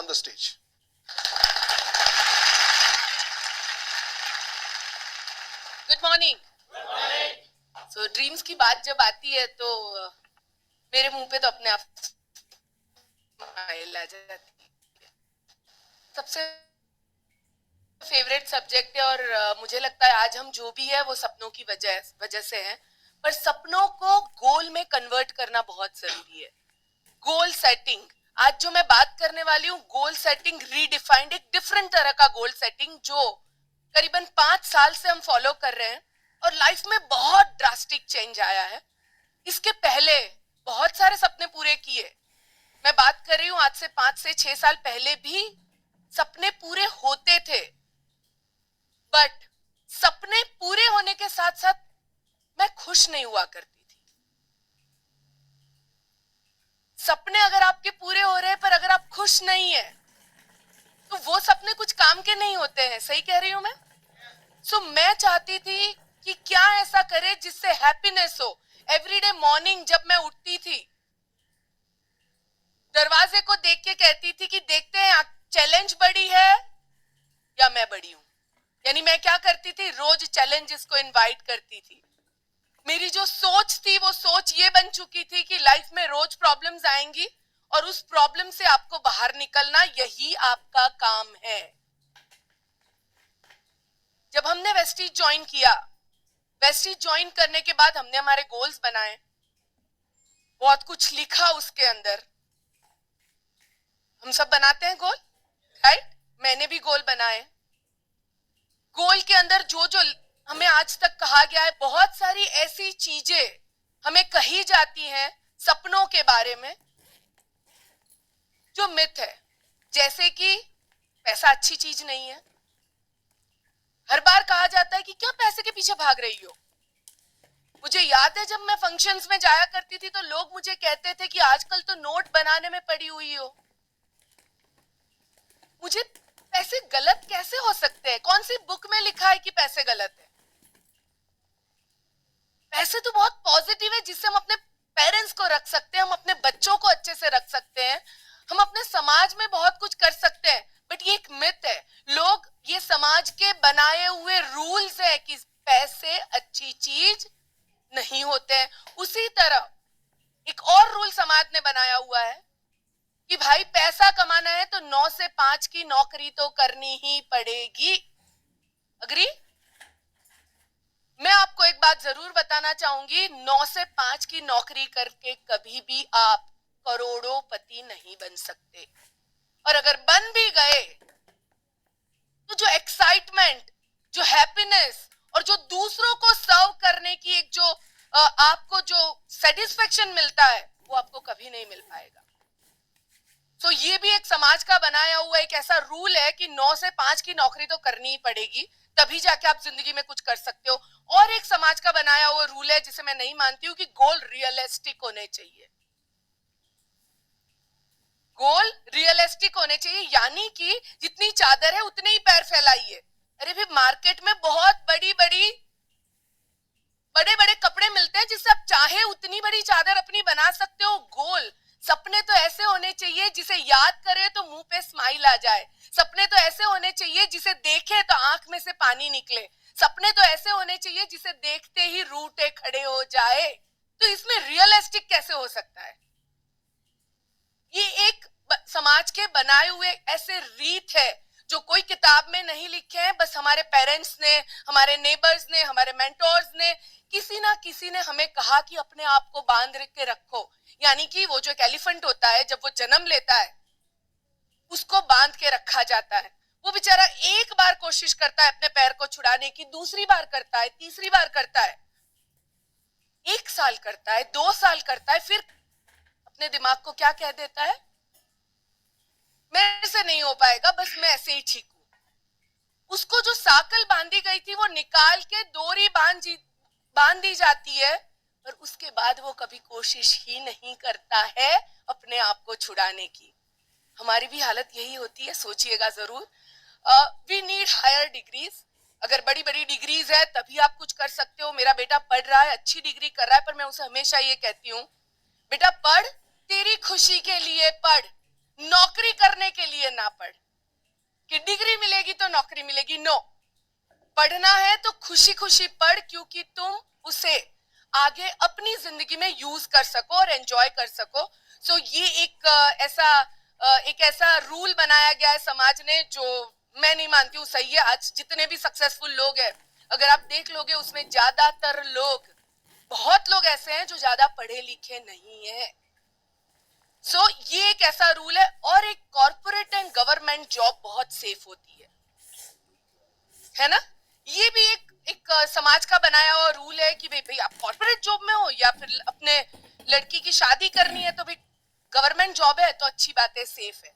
on the stage. Good morning. So dreams की बात जब आती है तो मेरे मुंह पे तो अपने आप स्माइल आ जाती है। सबसे फेवरेट सब्जेक्ट है और मुझे लगता है आज हम जो भी है वो सपनों की वजह से है, पर सपनों को गोल में कन्वर्ट करना बहुत जरूरी है। गोल सेटिंग, आज जो मैं बात करने वाली हूँ, गोल सेटिंग रीडिफाइंड, एक डिफरेंट तरह का गोल सेटिंग जो करीबन 5 साल से हम फॉलो कर रहे हैं और लाइफ में बहुत ड्रास्टिक चेंज आया है। इसके पहले बहुत सारे सपने पूरे किए। मैं बात कर रही हूँ आज से 5 से 6 साल पहले भी सपने पूरे होते थे, बट सपने पूरे होने के साथ साथ मैं खुश नहीं हुआ करती थी। सपने अगर आपके पूरे हो रहे हैं पर अगर आप खुश नहीं है तो वो सपने कुछ काम के नहीं होते हैं। सही कह रही हूं मैं? सो मैं चाहती थी कि क्या ऐसा करे जिससे हैप्पीनेस हो। एवरीडे मॉर्निंग जब मैं उठती थी, दरवाजे को देख के कहती थी कि देखते हैं चैलेंज बड़ी है या मैं बड़ी हूं। यानी मैं क्या करती थी, रोज चैलेंजेस को इनवाइट करती थी। मेरी जो सोच थी वो सोच ये बन चुकी थी कि लाइफ में रोज प्रॉब्लम्स आएंगी और उस प्रॉब्लम से आपको बाहर निकलना, यही आपका काम है। जब हमने वेस्टीज ज्वाइन किया, वेस्टीज ज्वाइन करने के बाद हमने हमारे गोल्स बनाए, बहुत कुछ लिखा उसके अंदर। हम सब बनाते हैं गोल, राइट? मैंने भी गोल बनाए। गोल के अंदर जो जो हमें आज तक कहा गया है, बहुत सारी ऐसी चीजें हमें कही जाती हैं सपनों के बारे में जो मिथ है। जैसे कि पैसा अच्छी चीज नहीं है। हर बार कहा जाता है कि क्या पैसे के पीछे भाग रही हो। मुझे याद है जब मैं फंक्शंस में जाया करती थी तो लोग मुझे कहते थे कि आजकल तो नोट बनाने में पड़ी हुई हो। मुझे पैसे गलत कैसे हो सकते हैं? कौन सी बुक में लिखा है कि पैसे गलत है? पैसे तो बहुत पॉजिटिव है, जिससे हम अपने पेरेंट्स को रख सकते हैं, हम अपने बच्चों को अच्छे से रख सकते हैं, हम अपने समाज में बहुत कुछ कर सकते हैं। बट ये एक मिथ है। लोग, ये समाज के बनाए हुए रूल्स है कि पैसे अच्छी चीज नहीं होते हैं। उसी तरह एक और रूल समाज ने बनाया हुआ है कि भाई पैसा कमाना है तो 9 से 5 की नौकरी तो करनी ही पड़ेगी। अग्री? मैं आपको एक बात जरूर बताना चाहूंगी, 9 से 5 की नौकरी करके कभी भी आप करोड़ोंपति नहीं बन सकते। और अगर बन भी गए तो जो एक्साइटमेंट, जो हैप्पीनेस और जो दूसरों को सर्व करने की एक जो आपको जो सेटिस्फेक्शन मिलता है वो आपको कभी नहीं मिल पाएगा। तो ये भी एक समाज का बनाया हुआ एक ऐसा रूल है कि 9 से 5 की नौकरी तो करनी ही पड़ेगी, तभी जाके आप जिंदगी में कुछ कर सकते हो। और एक समाज का बनाया हुआ रूल है जिसे मैं नहीं मानती हूं कि गोल रियलिस्टिक होने चाहिए। गोल रियलिस्टिक होने चाहिए, यानी कि जितनी चादर है उतने ही पैर फैलाइए। अरे भी मार्केट में बहुत बड़े बड़े कपड़े मिलते हैं जिससे आप चाहे उतनी बड़ी चादर अपनी बना सकते हो। गोल सपने तो ऐसे होने चाहिए जिसे याद करे तो मुंह पे स्माइल आ जाए। सपने तो ऐसे होने चाहिए जिसे देखे तो आंख में से पानी निकले। सपने तो ऐसे होने चाहिए जिसे देखते ही रूठे खड़े हो जाए। तो इसमें रियलिस्टिक कैसे हो सकता है? ये एक समाज के बनाए हुए ऐसे रीत है जो कोई किताब में नहीं लिखे हैं, बस हमारे पेरेंट्स ने, हमारे नेबर्स ने, हमारे मेंटोर्स ने, किसी ना किसी ने हमें कहा कि अपने आप को बांध के रखो। यानी कि वो जो एक एलिफेंट होता है, जब वो जन्म लेता है उसको बांध के रखा जाता है। वो बेचारा एक बार कोशिश करता है अपने पैर को छुड़ाने की, दूसरी बार करता है, तीसरी बार करता है, 1 साल करता है, 2 साल करता है, फिर अपने दिमाग को क्या कह देता है, मेरे से नहीं हो पाएगा, बस मैं ऐसे ही ठीक हूं। उसको जो साकल बांधी गई थी वो निकाल के डोरी बांध दी जाती है, और उसके बाद वो कभी कोशिश ही नहीं करता है अपने आप को छुड़ाने की। हमारी भी हालत यही होती है, सोचिएगा जरूर। We need higher degrees. अगर बड़ी बड़ी डिग्रीज है तभी आप कुछ कर सकते हो। मेरा बेटा पढ़ रहा है, अच्छी डिग्री कर रहा है, पर मैं उसे हमेशा ये कहती हूँ, बेटा पढ़, तेरी खुशी के लिए पढ़, नौकरी करने के लिए ना ना पढ़, कि डिग्री मिलेगी तो नौकरी मिलेगी। नो, पढ़ना है तो खुशी खुशी पढ़, क्योंकि तुम उसे आगे अपनी जिंदगी में यूज कर सको और एंजॉय कर सको। सो ये एक ऐसा रूल बनाया गया है समाज ने, जो मैं नहीं मानती हूँ सही है। आज जितने भी सक्सेसफुल लोग हैं, अगर आप देख लोगे उसमें ज्यादातर लोग, बहुत लोग ऐसे हैं जो ज्यादा पढ़े लिखे नहीं है। सो ये एक ऐसा रूल है। और एक कॉर्पोरेट एंड गवर्नमेंट जॉब बहुत सेफ होती है ना। ये भी एक समाज का बनाया हुआ रूल है कि भाई आप कॉर्पोरेट जॉब में हो या फिर अपने लड़की की शादी करनी है तो भाई गवर्नमेंट जॉब है तो अच्छी बात है, सेफ है।